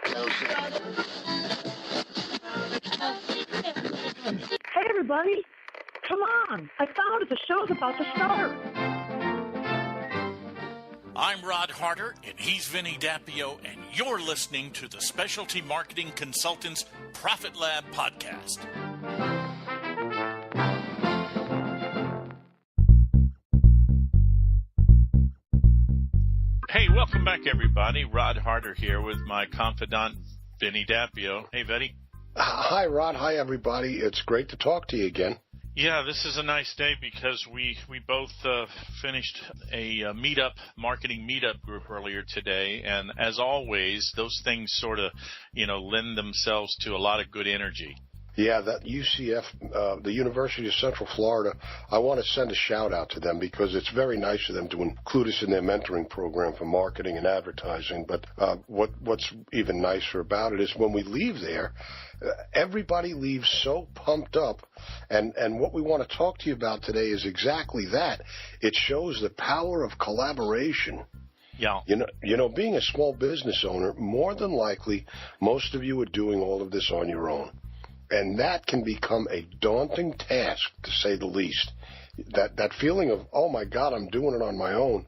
Hey, everybody. Come on. I found it. The show's about to start. I'm Rod Harder, and he's Vinny Dappio, and you're listening to the Specialty Marketing Consultants Profit Lab podcast. Hey, welcome back, everybody. Rod Harder here with my confidant, Vinny Dappio. Hey, Vinny. Hi, Rod. Hi, everybody. It's great to talk to you again. Yeah, this is a nice day because we both finished a marketing meetup group earlier today, and as always, those things sort of, lend themselves to a lot of good energy. Yeah, that UCF, the University of Central Florida, I want to send a shout out to them because it's very nice of them to include us in their mentoring program for marketing and advertising. But what's even nicer about it is when we leave there, everybody leaves so pumped up. And what we want to talk to you about today is exactly that. It shows the power of collaboration. Yeah. Being a small business owner, more than likely, most of you are doing all of this on your own. And that can become a daunting task, to say the least. That feeling of, oh, my God, I'm doing it on my own.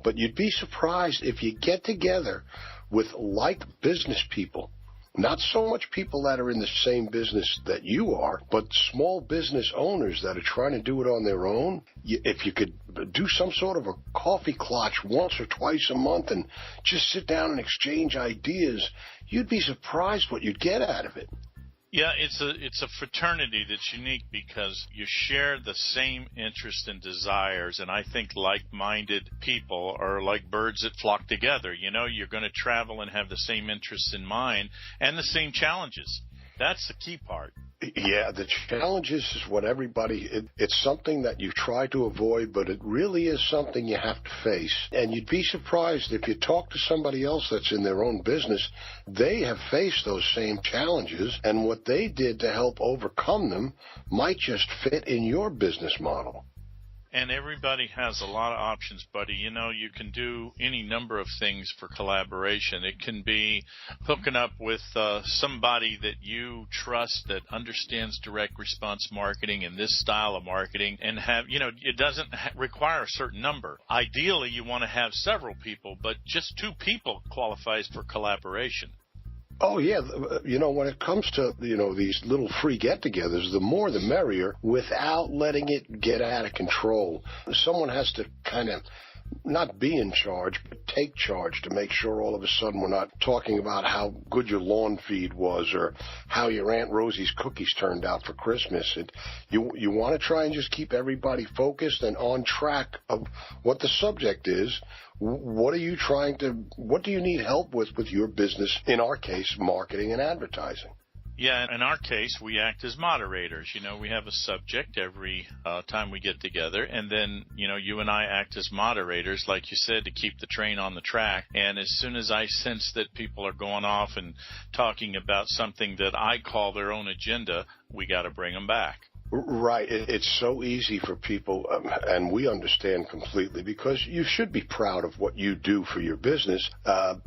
But you'd be surprised if you get together with like business people, not so much people that are in the same business that you are, but small business owners that are trying to do it on their own. If you could do some sort of a coffee clutch once or twice a month and just sit down and exchange ideas, you'd be surprised what you'd get out of it. Yeah, it's a fraternity that's unique because you share the same interests and desires, and I think like-minded people are like birds that flock together. You're going to travel and have the same interests in mind and the same challenges. That's the key part. Yeah, the challenges is what it's something that you try to avoid, but it really is something you have to face. And you'd be surprised if you talk to somebody else that's in their own business, they have faced those same challenges, and what they did to help overcome them might just fit in your business model. And everybody has a lot of options, buddy. You can do any number of things for collaboration. It can be hooking up with somebody that you trust that understands direct response marketing and this style of marketing and have, it doesn't require a certain number. Ideally, you want to have several people, but just two people qualifies for collaboration. Oh, yeah. When it comes to, these little free get-togethers, the more the merrier without letting it get out of control. Someone has to kind of not be in charge, but take charge to make sure all of a sudden we're not talking about how good your lawn feed was or how your Aunt Rosie's cookies turned out for Christmas. You want to try and just keep everybody focused and on track of what the subject is. What do you need help with your business? In our case, marketing and advertising. Yeah, in our case, we act as moderators. We have a subject every time we get together, and then, you and I act as moderators, like you said, to keep the train on the track. And as soon as I sense that people are going off and talking about something that I call their own agenda, we got to bring them back. Right. It's so easy for people, and we understand completely, because you should be proud of what you do for your business.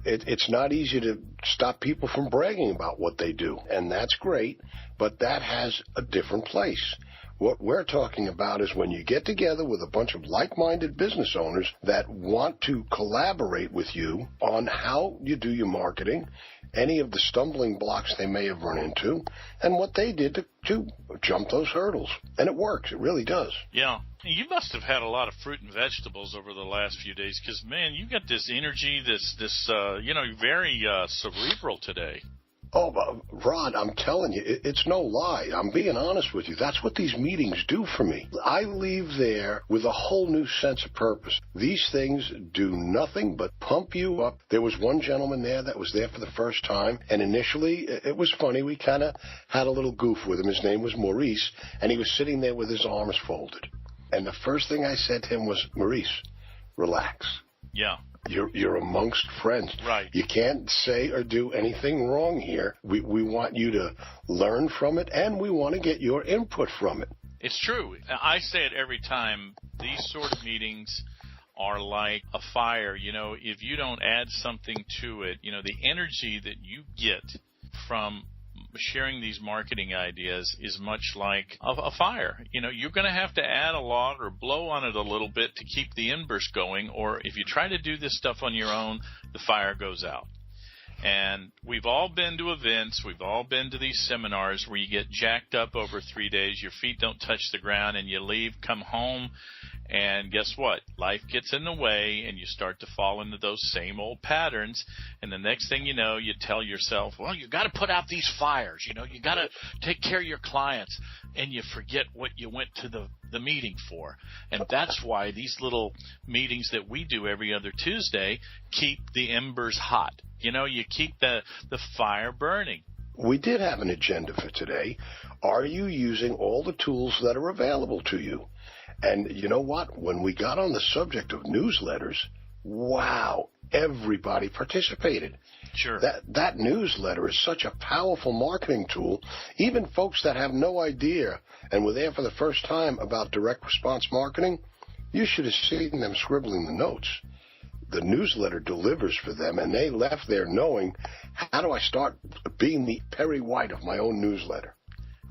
It's not easy to stop people from bragging about what they do, and that's great, but that has a different place. What we're talking about is when you get together with a bunch of like-minded business owners that want to collaborate with you on how you do your marketing, any of the stumbling blocks they may have run into, and what they did to jump those hurdles. And it works. It really does. Yeah. You must have had a lot of fruit and vegetables over the last few days because, man, you got this energy, this very cerebral today. Oh, Rod, I'm telling you, it's no lie. I'm being honest with you. That's what these meetings do for me. I leave there with a whole new sense of purpose. These things do nothing but pump you up. There was one gentleman there that was there for the first time, and initially it was funny. We kind of had a little goof with him. His name was Maurice, and he was sitting there with his arms folded. And the first thing I said to him was, Maurice, relax. Yeah. You're amongst friends. Right. You can't say or do anything wrong here. We want you to learn from it, and we want to get your input from it. It's true. I say it every time. These sort of meetings are like a fire. You know, if you don't add something to it, you know, the energy that you get from sharing these marketing ideas is much like a fire. You know, you're going to have to add a log or blow on it a little bit to keep the embers going, or if you try to do this stuff on your own, the fire goes out. And we've all been to events, we've all been to these seminars where you get jacked up over 3 days, your feet don't touch the ground, and you leave, come home, and guess what? Life gets in the way, and you start to fall into those same old patterns, and the next thing you know, you tell yourself, well, you got to put out these fires, you know, you got to take care of your clients, and you forget what you went to the meeting for. And that's why these little meetings that we do every other Tuesday keep the embers hot. You know, you keep the fire burning. We did have an agenda for today. Are you using all the tools that are available to you? And you know what? When we got on the subject of newsletters, wow, everybody participated. Sure. That newsletter is such a powerful marketing tool. Even folks that have no idea and were there for the first time about direct response marketing, you should have seen them scribbling the notes. The newsletter delivers for them, and they left there knowing, how do I start being the Perry White of my own newsletter?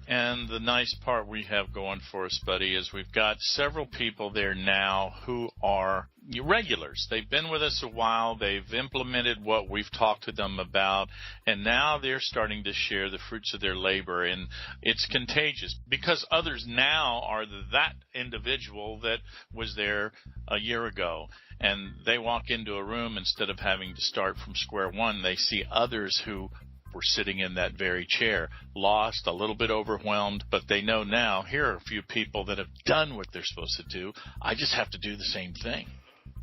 And the nice part we have going for us, buddy, is we've got several people there now who are regulars. They've been with us a while. They've implemented what we've talked to them about, and now they're starting to share the fruits of their labor. And it's contagious because others now are that individual that was there a year ago. And they walk into a room, instead of having to start from square one, they see others who were sitting in that very chair, lost, a little bit overwhelmed, but they know now, here are a few people that have done what they're supposed to do. I just have to do the same thing.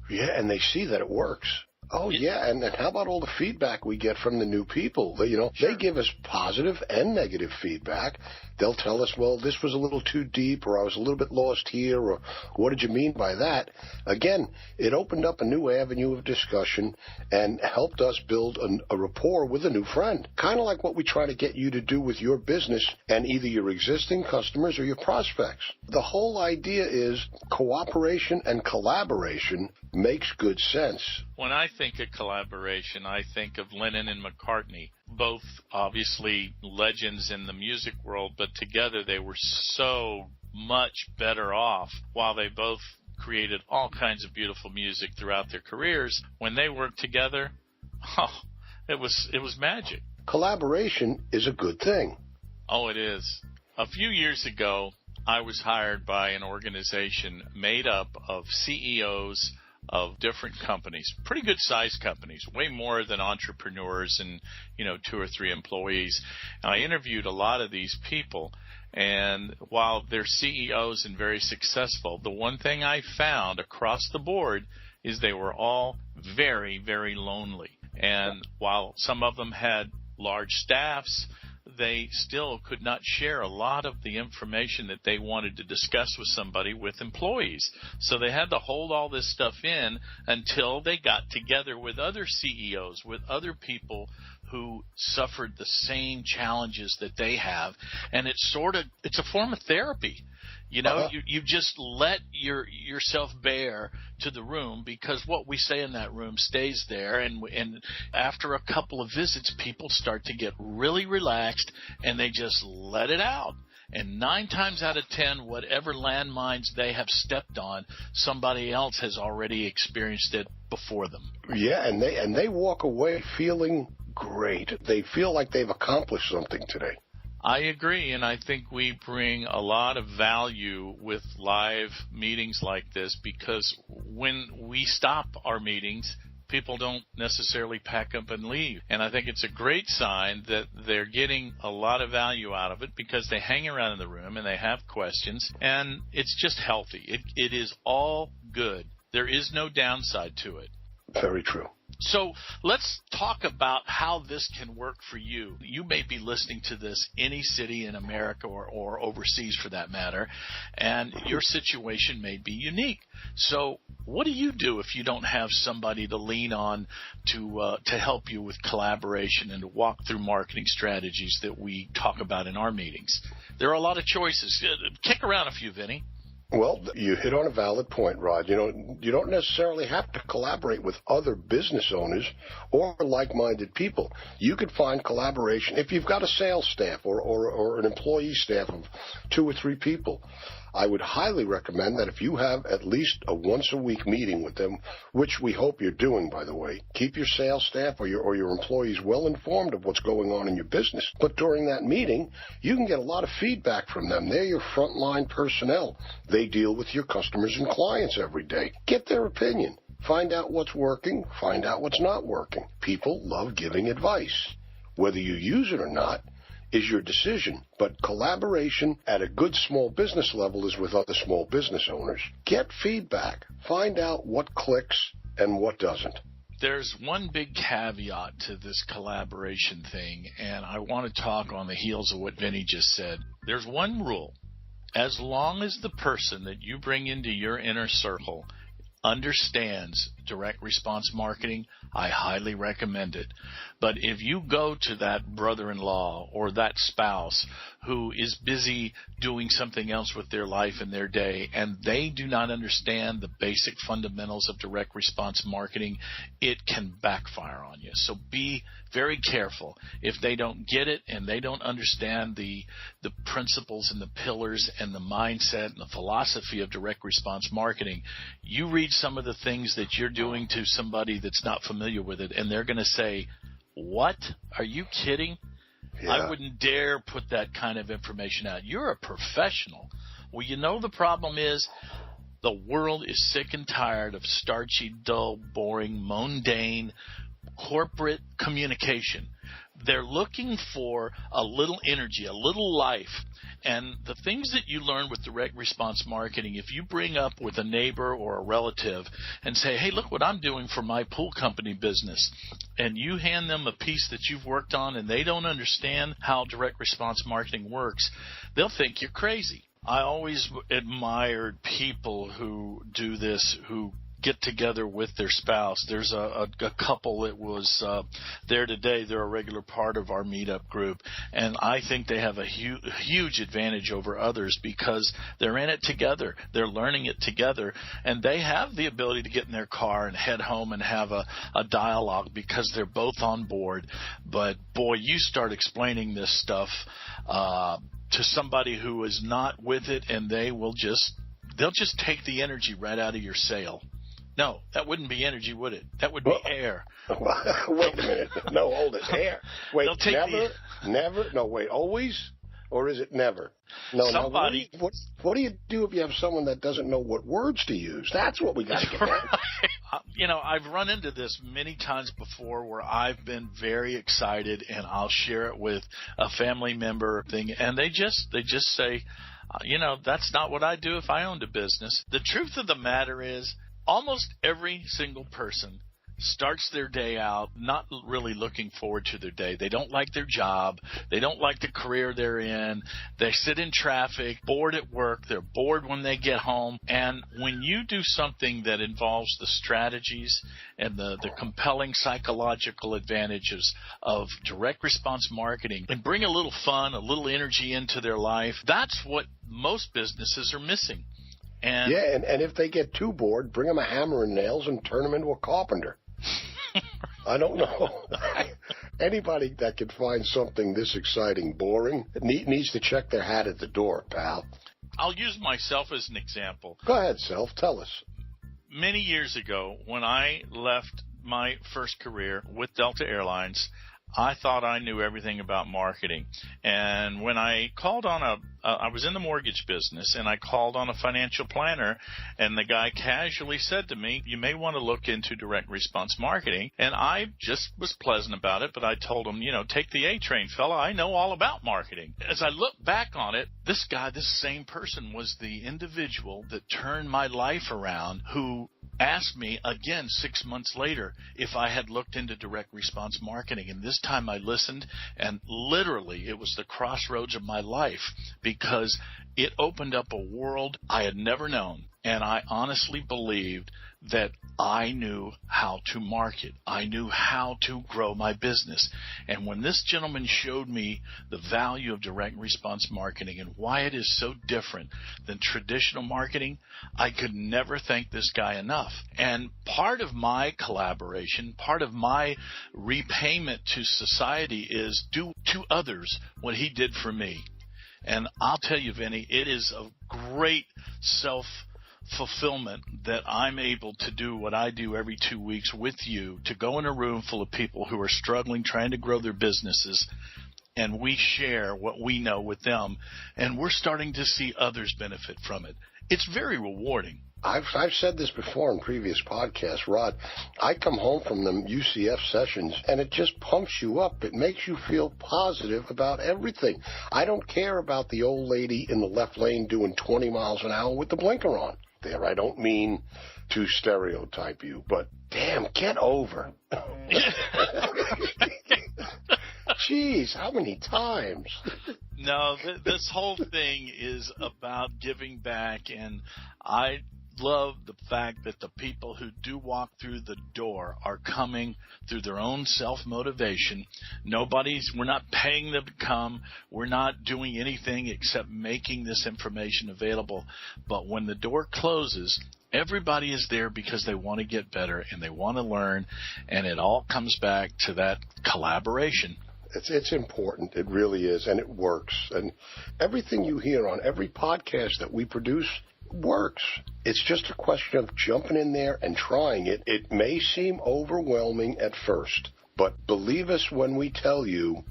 Yeah, and they see that it works. Oh, yeah, and how about all the feedback we get from the new people? They give us positive and negative feedback. They'll tell us, well, this was a little too deep, or I was a little bit lost here, or what did you mean by that? Again, it opened up a new avenue of discussion and helped us build a rapport with a new friend. Kind of like what we try to get you to do with your business and either your existing customers or your prospects. The whole idea is cooperation and collaboration makes good sense. When I think of collaboration, I think of Lennon and McCartney, both obviously legends in the music world, but together they were so much better off while they both created all kinds of beautiful music throughout their careers. When they worked together, it was magic. Collaboration is a good thing. Oh, it is. A few years ago, I was hired by an organization made up of CEOs of different companies, pretty good sized companies, way more than entrepreneurs and, 2 or 3 employees. And I interviewed a lot of these people, and while they're CEOs and very successful, the one thing I found across the board is they were all very, very lonely. And while some of them had large staffs, they still could not share a lot of the information that they wanted to discuss with somebody with employees. So they had to hold all this stuff in until they got together with other CEOs, with other people who suffered the same challenges that they have. And it's a form of therapy. You just let yourself bare to the room, because what we say in that room stays there. And after a couple of visits, people start to get really relaxed and they just let it out. And 9 times out of 10, whatever landmines they have stepped on, somebody else has already experienced it before them. Yeah, and they walk away feeling great. They feel like they've accomplished something today. I agree, and I think we bring a lot of value with live meetings like this, because when we stop our meetings, people don't necessarily pack up and leave. And I think it's a great sign that they're getting a lot of value out of it, because they hang around in the room and they have questions, and it's just healthy. It is all good. There is no downside to it. Very true. So let's talk about how this can work for you. You may be listening to this any city in America or overseas for that matter, and your situation may be unique. So what do you do if you don't have somebody to lean on to help you with collaboration and to walk through marketing strategies that we talk about in our meetings? There are a lot of choices. Kick around a few, Vinny. Well, you hit on a valid point, Rod. You don't necessarily have to collaborate with other business owners or like-minded people. You could find collaboration if you've got a sales staff or an employee staff of 2 or 3 people. I would highly recommend that if you have at least a once-a-week meeting with them, which we hope you're doing, by the way, keep your sales staff or your employees well informed of what's going on in your business. But during that meeting, you can get a lot of feedback from them. They're your frontline personnel. They deal with your customers and clients every day. Get their opinion. Find out what's working. Find out what's not working. People love giving advice. Whether you use it or not is your decision, but collaboration at a good small business level is with other small business owners. Get feedback. Find out what clicks and what doesn't. There's one big caveat to this collaboration thing, and I want to talk on the heels of what Vinny just said. There's one rule. As long as the person that you bring into your inner circle understands direct response marketing, I highly recommend it. But if you go to that brother-in-law or that spouse who is busy doing something else with their life and their day, and they do not understand the basic fundamentals of direct response marketing, it can backfire on you. So be very careful. If they don't get it and they don't understand the principles and the pillars and the mindset and the philosophy of direct response marketing, you read some of the things that you're doing to somebody that's not familiar with it, and they're going to say, "What? Are you kidding?" Yeah. I wouldn't dare put that kind of information out. You're a professional. Well, you know the problem is the world is sick and tired of starchy, dull, boring, mundane corporate communication. They're looking for a little energy, a little life. And the things that you learn with direct response marketing, if you bring up with a neighbor or a relative and say, "Hey, look what I'm doing for my pool company business," and you hand them a piece that you've worked on and they don't understand how direct response marketing works, they'll think you're crazy. I always admired people who do this, who get together with their spouse. There's a couple that was there today. They're a regular part of our meetup group, and I think they have a huge advantage over others because they're in it together. They're learning it together, and they have the ability to get in their car and head home and have a dialogue because they're both on board. But, boy, you start explaining this stuff to somebody who is not with it, and they'll just take the energy right out of your sale. No, that wouldn't be energy, would it? That would be air. Wait a minute. No, hold it. Air. Wait, never? No, wait, always? Or is it never? No, somebody. No, what do you do if you have someone that doesn't know what words to use? That's what we got to get at. You know, I've run into this many times before where I've been very excited, and I'll share it with a family member thing, and they just say, that's not what I'd do if I owned a business. The truth of the matter is, almost every single person starts their day out not really looking forward to their day. They don't like their job. They don't like the career they're in. They sit in traffic, bored at work. They're bored when they get home. And when you do something that involves the strategies and the compelling psychological advantages of direct response marketing and bring a little fun, a little energy into their life, that's what most businesses are missing. And if they get too bored, bring them a hammer and nails and turn them into a carpenter. I don't know. Anybody that can find something this exciting boring needs to check their hat at the door, pal. I'll use myself as an example. Go ahead, Self. Tell us. Many years ago, when I left my first career with Delta Airlines, I thought I knew everything about marketing. And when I called on I was in the mortgage business, and I called on a financial planner, and the guy casually said to me, "You may want to look into direct response marketing." And I just was pleasant about it, but I told him, take the A-train, fella. I know all about marketing. As I look back on it, this same person was the individual that turned my life around, who asked me again 6 months later if I had looked into direct response marketing. And this time I listened, and literally it was the crossroads of my life because it opened up a world I had never known. And I honestly believed that I knew how to market. I knew how to grow my business. And when this gentleman showed me the value of direct response marketing and why it is so different than traditional marketing, I could never thank this guy enough. And part of my collaboration, part of my repayment to society is do to others what he did for me. And I'll tell you, Vinny, it is a great self-fulfillment that I'm able to do what I do every 2 weeks with you, to go in a room full of people who are struggling, trying to grow their businesses, and we share what we know with them, and we're starting to see others benefit from it. It's very rewarding. I've said this before in previous podcasts, Rod. I come home from the UCF sessions, and it just pumps you up. It makes you feel positive about everything. I don't care about the old lady in the left lane doing 20 miles an hour with the blinker on. There, I don't mean to stereotype you, but damn, get over. Jeez, how many times? No, this whole thing is about giving back, and I love the fact that the people who do walk through the door are coming through their own self-motivation. We're not paying them to come. We're not doing anything except making this information available. But when the door closes, everybody is there because they want to get better and they want to learn, and it all comes back to that collaboration. It's important. It really is, and it works. And everything you hear on every podcast that we produce works. It's just a question of jumping in there and trying it. It may seem overwhelming at first, but believe us when we tell you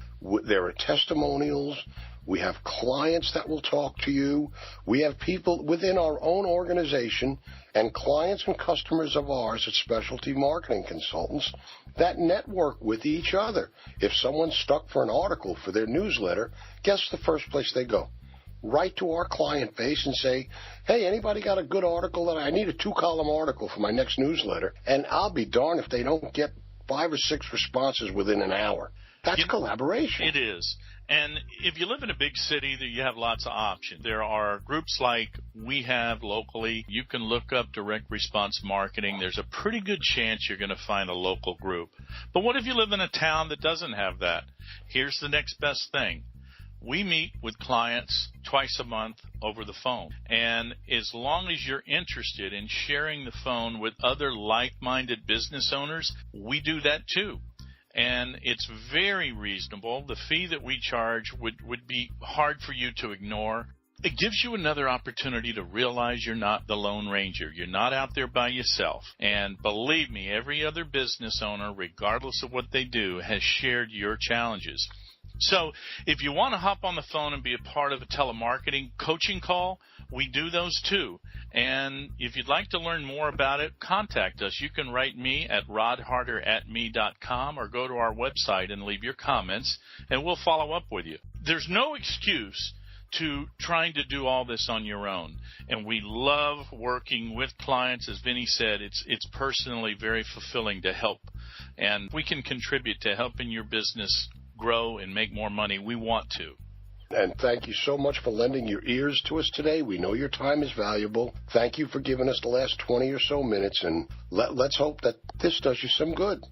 there are testimonials. We have clients that will talk to you. We have people within our own organization and clients and customers of ours at Specialty Marketing Consultants that network with each other. If someone's stuck for an article for their newsletter, guess the first place they go? Right to our client base and say, hey, anybody got a good article that I need a 2-column article for my next newsletter? And I'll be darned if they don't get 5 or 6 responses within an hour. That's collaboration. It is. And if you live in a big city, you have lots of options. There are groups like we have locally. You can look up direct response marketing. There's a pretty good chance you're going to find a local group. But what if you live in a town that doesn't have that? Here's the next best thing. We meet with clients twice a month over the phone. And as long as you're interested in sharing the phone with other like-minded business owners, we do that too. And it's very reasonable. The fee that we charge would be hard for you to ignore. It gives you another opportunity to realize you're not the Lone Ranger. You're not out there by yourself. And believe me, every other business owner, regardless of what they do, has shared your challenges. So if you want to hop on the phone and be a part of a telemarketing coaching call, we do those too. And if you'd like to learn more about it, contact us. You can write me at rodharder@me.com or go to our website and leave your comments, and we'll follow up with you. There's no excuse to trying to do all this on your own. And we love working with clients. As Vinny said, it's personally very fulfilling to help. And we can contribute to helping your business grow and make more money. We want to. And thank you so much for lending your ears to us today. We know your time is valuable. Thank you for giving us the last 20 or so minutes, and let's hope that this does you some good.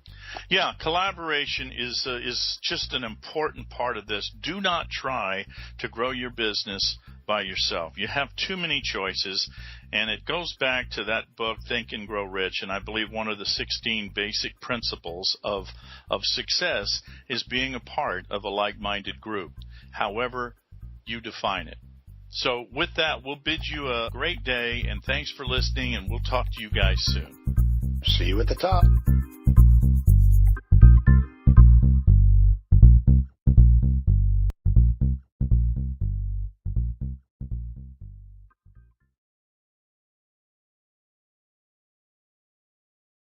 Yeah, collaboration is just an important part of this. Do not try to grow your business by yourself. You have too many choices, and it goes back to that book, Think and Grow Rich, and I believe one of the 16 basic principles of success is being a part of a like-minded group, however you define it. So with that, we'll bid you a great day, and thanks for listening, and we'll talk to you guys soon. See you at the top.